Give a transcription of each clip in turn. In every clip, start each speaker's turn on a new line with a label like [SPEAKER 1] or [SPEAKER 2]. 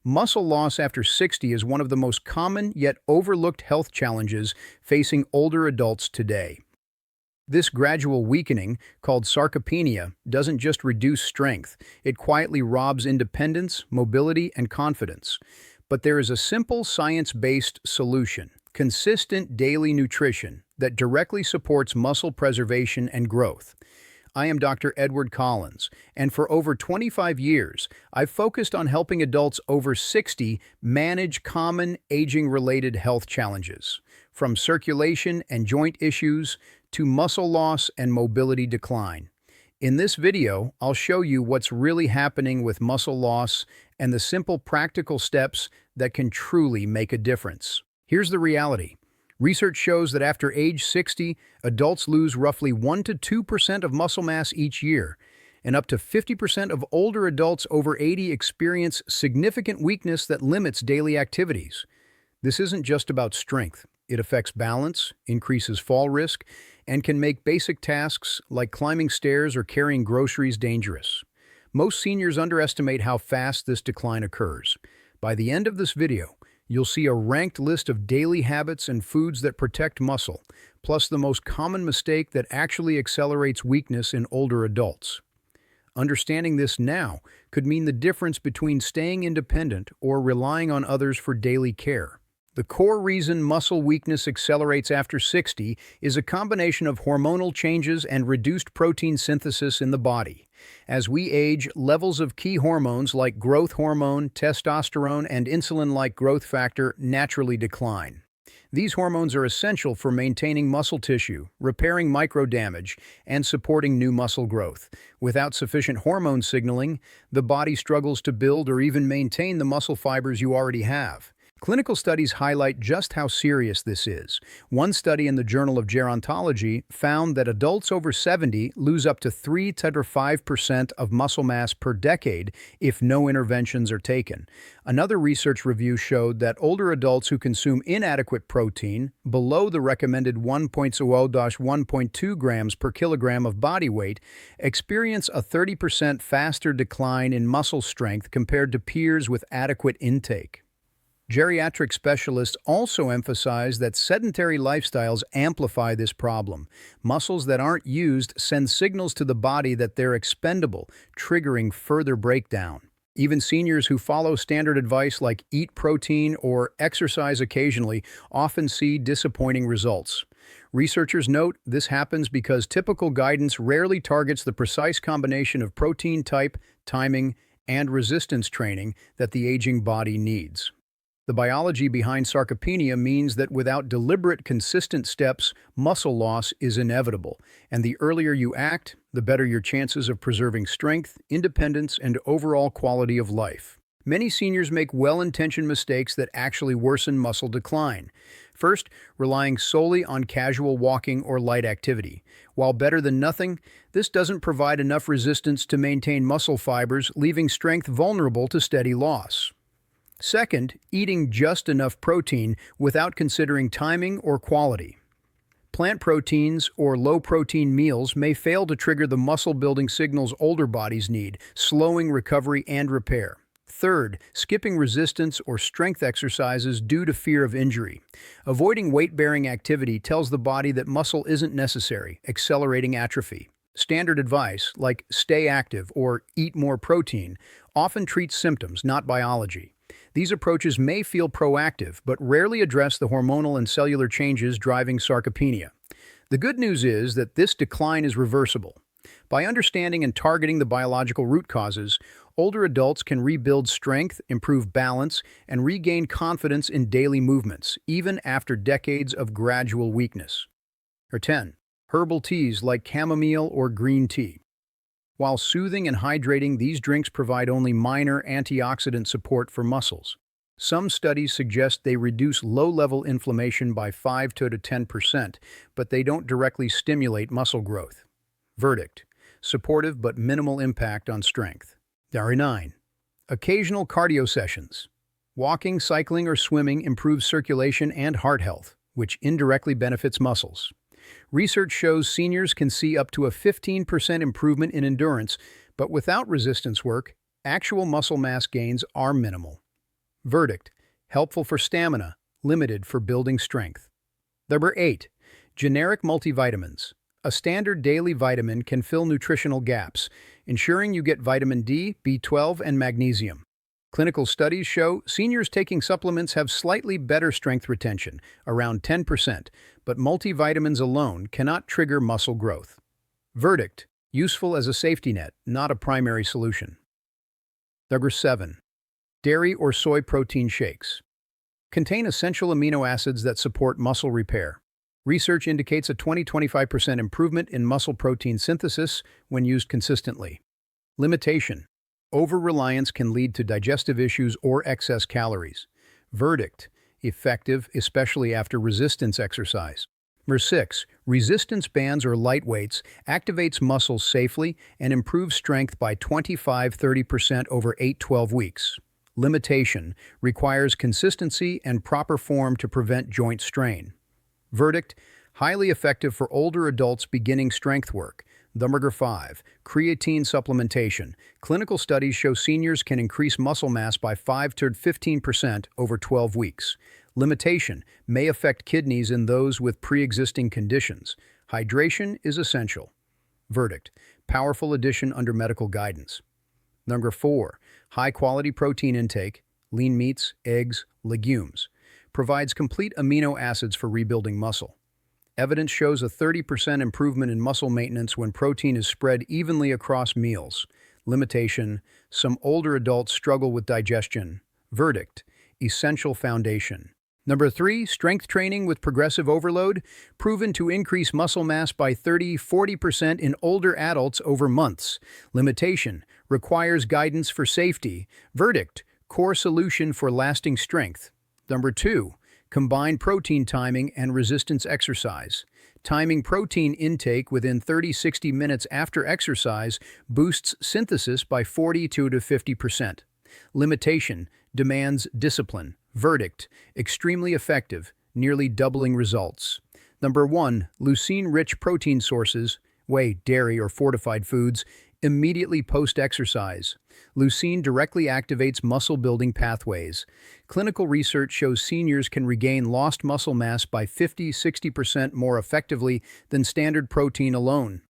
[SPEAKER 1] Muscle loss after 60 is one of the most common yet overlooked health challenges facing older adults today. This gradual weakening, called sarcopenia, doesn't just reduce strength, it quietly robs independence, mobility, and confidence. But there is a simple science-based solution: consistent daily nutrition that directly supports muscle preservation and growth. I am Dr. Edward Collins, and for over 25 years, I've focused on helping adults over 60 manage common aging-related health challenges, from circulation and joint issues to muscle loss and mobility decline. In this video, I'll show you what's really happening with muscle loss and the simple practical steps that can truly make a difference. Here's the reality. Research shows that after age 60, adults lose roughly 1 to 2% of muscle mass each year, and up to 50% of older adults over 80 experience significant weakness that limits daily activities. This isn't just about strength. It affects balance, increases fall risk, and can make basic tasks like climbing stairs or carrying groceries dangerous. Most seniors underestimate how fast this decline occurs. By the end of this video, you'll see a ranked list of daily habits and foods that protect muscle, plus the most common mistake that actually accelerates weakness in older adults. Understanding this now could mean the difference between staying independent or relying on others for daily care. The core reason muscle weakness accelerates after 60 is a combination of hormonal changes and reduced protein synthesis in the body. As we age, levels of key hormones like growth hormone, testosterone, and insulin-like growth factor naturally decline. These hormones are essential for maintaining muscle tissue, repairing microdamage, and supporting new muscle growth. Without sufficient hormone signaling, the body struggles to build or even maintain the muscle fibers you already have. Clinical studies highlight just how serious this is. One study in the Journal of Gerontology found that adults over 70 lose up to 3 to 5% of muscle mass per decade if no interventions are taken. Another research review showed that older adults who consume inadequate protein, below the recommended 1.0-1.2 grams per kilogram of body weight, experience a 30% faster decline in muscle strength compared to peers with adequate intake. Geriatric specialists also emphasize that sedentary lifestyles amplify this problem. Muscles that aren't used send signals to the body that they're expendable, triggering further breakdown. Even seniors who follow standard advice like eat protein or exercise occasionally often see disappointing results. Researchers note this happens because typical guidance rarely targets the precise combination of protein type, timing, and resistance training that the aging body needs. The biology behind sarcopenia means that without deliberate, consistent steps, muscle loss is inevitable, and the earlier you act, the better your chances of preserving strength, independence, and overall quality of life. Many seniors make well-intentioned mistakes that actually worsen muscle decline. First, relying solely on casual walking or light activity. While better than nothing, this doesn't provide enough resistance to maintain muscle fibers, leaving strength vulnerable to steady loss. Second, eating just enough protein without considering timing or quality. Plant proteins or low-protein meals may fail to trigger the muscle-building signals older bodies need, slowing recovery and repair. Third, skipping resistance or strength exercises due to fear of injury. Avoiding weight-bearing activity tells the body that muscle isn't necessary, accelerating atrophy. Standard advice, like stay active or eat more protein, often treats symptoms, not biology. These approaches may feel proactive, but rarely address the hormonal and cellular changes driving sarcopenia. The good news is that this decline is reversible. By understanding and targeting the biological root causes, older adults can rebuild strength, improve balance, and regain confidence in daily movements, even after decades of gradual weakness. 10. Herbal teas like chamomile or green tea. While soothing and hydrating, these drinks provide only minor antioxidant support for muscles. Some studies suggest they reduce low-level inflammation by 5 to 10%, but they don't directly stimulate muscle growth. Verdict: supportive but minimal impact on strength. 9. Occasional cardio sessions. Walking, cycling, or swimming improves circulation and heart health, which indirectly benefits muscles. Research shows seniors can see up to a 15% improvement in endurance, but without resistance work, actual muscle mass gains are minimal. Verdict: helpful for stamina, limited for building strength. Number 8. Generic multivitamins. A standard daily vitamin can fill nutritional gaps, ensuring you get vitamin D, B12, and magnesium. Clinical studies show seniors taking supplements have slightly better strength retention, around 10%, but multivitamins alone cannot trigger muscle growth. Verdict: useful as a safety net, not a primary solution. Number 7. Dairy or soy protein shakes. Contain essential amino acids that support muscle repair. Research indicates a 20–25% improvement in muscle protein synthesis when used consistently. Limitation: over-reliance can lead to digestive issues or excess calories. Verdict: effective, especially after resistance exercise. Number 6. Resistance bands or lightweights activates muscles safely and improves strength by 25–30% over 8–12 weeks. Limitation: requires consistency and proper form to prevent joint strain. Verdict: highly effective for older adults beginning strength work. Number 5. Creatine supplementation. Clinical studies show seniors can increase muscle mass by 5–15% over 12 weeks. Limitation: may affect kidneys in those with pre-existing conditions. Hydration is essential. Verdict: powerful addition under medical guidance. Number 4. High-quality protein intake, lean meats, eggs, legumes. Provides complete amino acids for rebuilding muscle. Evidence shows a 30% improvement in muscle maintenance when protein is spread evenly across meals. Limitation: some older adults struggle with digestion. Verdict: essential foundation. Number 3. Strength training with progressive overload. Proven to increase muscle mass by 30–40% in older adults over months. Limitation: requires guidance for safety. Verdict: core solution for lasting strength. Number 2. Combined protein timing and resistance exercise. Timing protein intake within 30–60 minutes after exercise boosts synthesis by 40–50%. Limitation: demands discipline. Verdict: extremely effective, nearly doubling results. Number 1. Leucine-rich protein sources, whey, dairy, or fortified foods, immediately post-exercise. Leucine directly activates muscle-building pathways. Clinical research shows seniors can regain lost muscle mass by 50–60% more effectively than standard protein alone.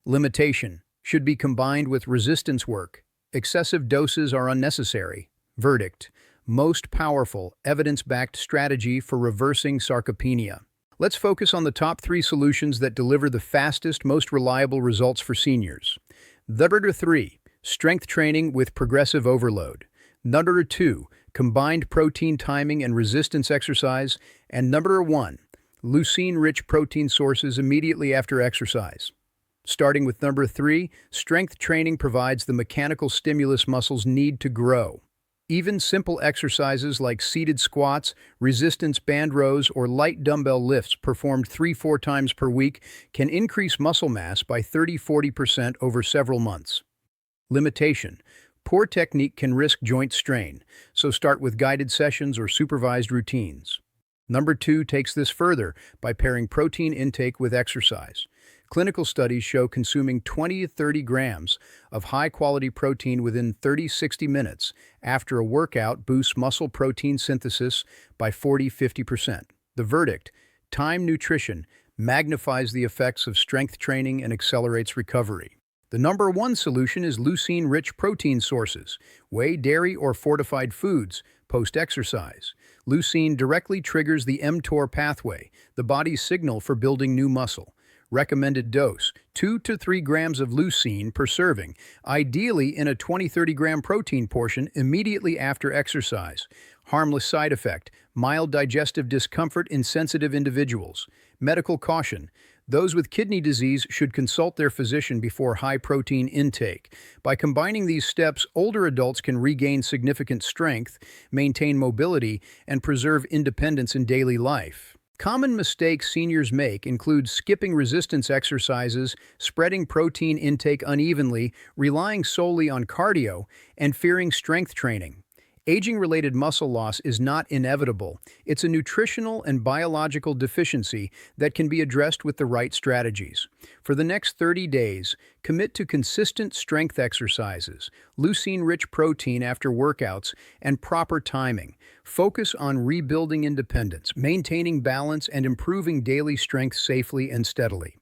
[SPEAKER 1] Limitation: should be combined with resistance work. Excessive doses are unnecessary. Verdict: most powerful, evidence-backed strategy for reversing sarcopenia. Let's focus on the top 3 solutions that deliver the fastest, most reliable results for seniors. Number 3. Strength training with progressive overload. Number 2. Combined protein timing and resistance exercise. And number 1. Leucine-rich protein sources immediately after exercise. Starting with number 3, strength training provides the mechanical stimulus muscles need to grow. Even simple exercises like seated squats, resistance band rows, or light dumbbell lifts performed 3–4 times per week can increase muscle mass by 30–40% over several months. Limitation: poor technique can risk joint strain, so start with guided sessions or supervised routines. Number 2 takes this further by pairing protein intake with exercise. Clinical studies show consuming 20–30 grams of high-quality protein within 30–60 minutes after a workout boosts muscle protein synthesis by 40–50%. The verdict: time nutrition magnifies the effects of strength training and accelerates recovery. The number 1 solution is leucine-rich protein sources, whey, dairy, or fortified foods, post-exercise. Leucine directly triggers the mTOR pathway, the body's signal for building new muscle. Recommended dose: 2–3 grams of leucine per serving, ideally in a 20–30 gram protein portion immediately after exercise. Harmless side effect: mild digestive discomfort in sensitive individuals. Medical caution: those with kidney disease should consult their physician before high-protein intake. By combining these steps, older adults can regain significant strength, maintain mobility, and preserve independence in daily life. Common mistakes seniors make include skipping resistance exercises, spreading protein intake unevenly, relying solely on cardio, and fearing strength training. Aging-related muscle loss is not inevitable. It's a nutritional and biological deficiency that can be addressed with the right strategies. For the next 30 days, commit to consistent strength exercises, leucine-rich protein after workouts, and proper timing. Focus on rebuilding independence, maintaining balance, and improving daily strength safely and steadily.